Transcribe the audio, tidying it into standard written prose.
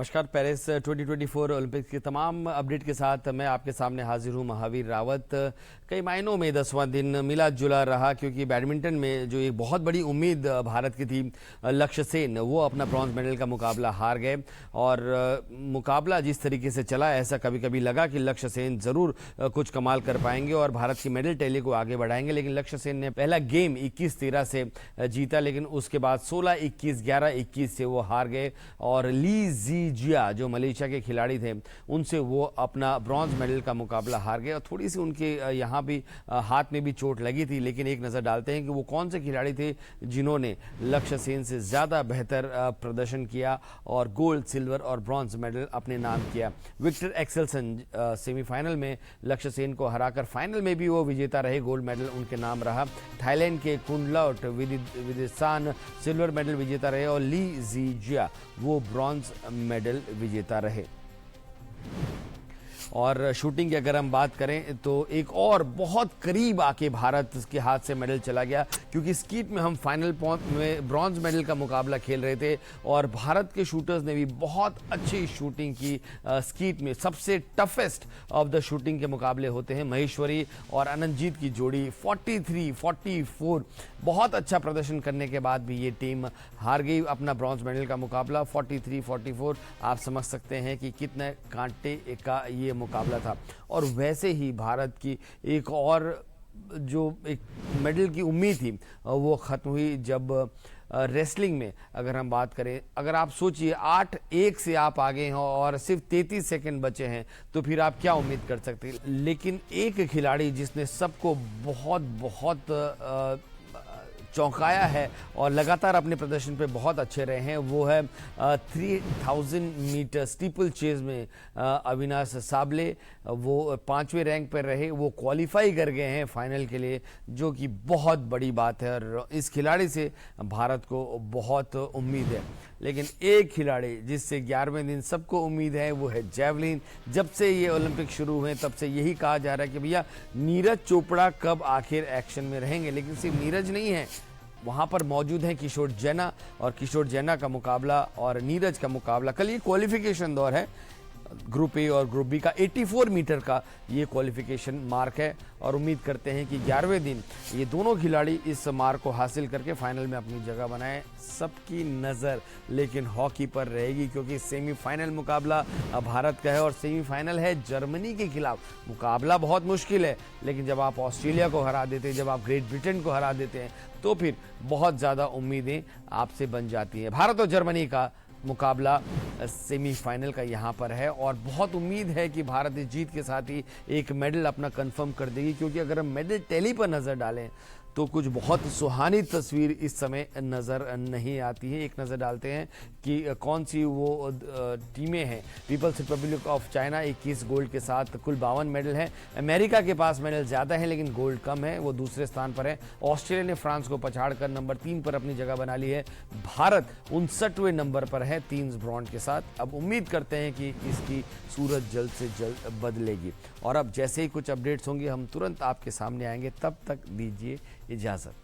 नमस्कार। Paris 2024 Olympics के तमाम अपडेट के साथ मैं आपके सामने हाजिर हूं। महावीर रावत। कई मायनों में 10वां दिन मिला जुला रहा, क्योंकि बैडमिंटन में जो एक बहुत बड़ी उम्मीद भारत की थी, लक्ष्य सेन, वो अपना ब्रॉन्ज मेडल का मुकाबला हार गए। और मुकाबला जिस तरीके से चला, ऐसा कभी कभी लगा कि लक्ष्य सेन ज़रूर कुछ कमाल कर पाएंगे और भारत की मेडल टैली को आगे बढ़ाएंगे, लेकिन लक्ष्य सेन ने पहला गेम 21-13 से जीता, लेकिन उसके बाद 16-21, 11-21 से वो हार गए और ली जिया जो मलेशिया के खिलाड़ी थे, उनसे वो अपना ब्रॉन्ज मेडल का मुकाबला हार गए। और थोड़ी सी उनके यहाँ भी हाथ में भी चोट लगी थी, लेकिन एक नज़र डालते हैं कि वो कौन से खिलाड़ी थे जिन्होंने लक्ष्य सेन से ज़्यादा बेहतर प्रदर्शन किया और गोल्ड, सिल्वर और ब्रॉन्ज मेडल अपने नाम किया। विक्टर एक्सेल्सन सेमीफाइनल में लक्ष्य सेन को हराकर फाइनल में भी वो विजेता रहे, गोल्ड मेडल उनके नाम रहा। थाईलैंड के कुंडलाउट विदिसान सिल्वर मेडल विजेता रहे और ली जिया वो ब्रॉन्ज मेडल विजेता रहे। और शूटिंग की अगर हम बात करें तो एक और बहुत करीब आके भारत के हाथ से मेडल चला गया, क्योंकि स्कीट में हम फाइनल में ब्रॉन्ज मेडल का मुकाबला खेल रहे थे और भारत के शूटर्स ने भी बहुत अच्छी शूटिंग की। स्कीट में सबसे टफेस्ट ऑफ द शूटिंग के मुकाबले होते हैं। महेश्वरी और अनंतजीत की जोड़ी 43-44 बहुत अच्छा प्रदर्शन करने के बाद भी ये टीम हार गई अपना ब्रॉन्ज मेडल का मुकाबला 43-44। आप समझ सकते हैं कि कितने कांटे का ये मुकाबला था। और वैसे ही भारत की एक और जो एक मेडल की उम्मीद थी वो ख़त्म हुई जब रेसलिंग में अगर हम बात करें, अगर आप सोचिए 8-1 से आप आगे हैं और सिर्फ 33 सेकंड बचे हैं, तो फिर आप क्या उम्मीद कर सकते हैं। लेकिन एक खिलाड़ी जिसने सबको बहुत चौंकाया है और लगातार अपने प्रदर्शन पे बहुत अच्छे रहे हैं, वो है 3000 मीटर स्टीपल चेज में अविनाश साबले। वो 5वें रैंक पर रहे, वो क्वालिफाई कर गए हैं फाइनल के लिए, जो कि बहुत बड़ी बात है और इस खिलाड़ी से भारत को बहुत उम्मीद है। लेकिन एक खिलाड़ी जिससे 11वें दिन सबको उम्मीद है, वो है जैवलिन। जब से ये ओलंपिक शुरू हुए तब से यही कहा जा रहा है कि भैया नीरज चोपड़ा कब आखिर एक्शन में रहेंगे, लेकिन सिर्फ नीरज नहीं है, वहाँ पर मौजूद हैं किशोर जैना। और किशोर जैना का मुकाबला और नीरज का मुकाबला, कल ये क्वालिफिकेशन दौर है, ग्रुप ए और ग्रुप बी का 84 मीटर का ये क्वालिफिकेशन मार्क है और उम्मीद करते हैं कि 11वें दिन ये दोनों खिलाड़ी इस मार्क को हासिल करके फाइनल में अपनी जगह बनाएं। सबकी नज़र लेकिन हॉकी पर रहेगी, क्योंकि सेमीफाइनल मुकाबला भारत का है और सेमीफाइनल है जर्मनी के खिलाफ। मुकाबला बहुत मुश्किल है, लेकिन जब आप ऑस्ट्रेलिया को हरा देते हैं, जब आप ग्रेट ब्रिटेन को हरा देते हैं, तो फिर बहुत ज़्यादा उम्मीदें आपसे बन जाती हैं। भारत और जर्मनी का मुकाबला सेमीफाइनल का यहाँ पर है और बहुत उम्मीद है कि भारत इस जीत के साथ ही एक मेडल अपना कंफर्म कर देगी, क्योंकि अगर हम मेडल टैली पर नज़र डालें तो कुछ बहुत सुहानी तस्वीर इस समय नज़र नहीं आती है। एक नज़र डालते हैं कि कौन सी वो टीमें हैं। People's Republic of China 21 gold के साथ कुल 52 मेडल हैं। अमेरिका के पास मेडल ज़्यादा है लेकिन गोल्ड कम है, वो दूसरे स्थान पर है। ऑस्ट्रेलिया ने फ्रांस को पछाड़कर नंबर 3 पर अपनी जगह बना ली है। भारत 59वें नंबर पर है 3 ब्रॉन्ज के साथ। अब उम्मीद करते हैं कि इसकी सूरत जल्द से जल्द बदलेगी और अब जैसे ही कुछ अपडेट्स होंगे हम तुरंत आपके सामने आएंगे। तब तक दीजिए इजाज़त।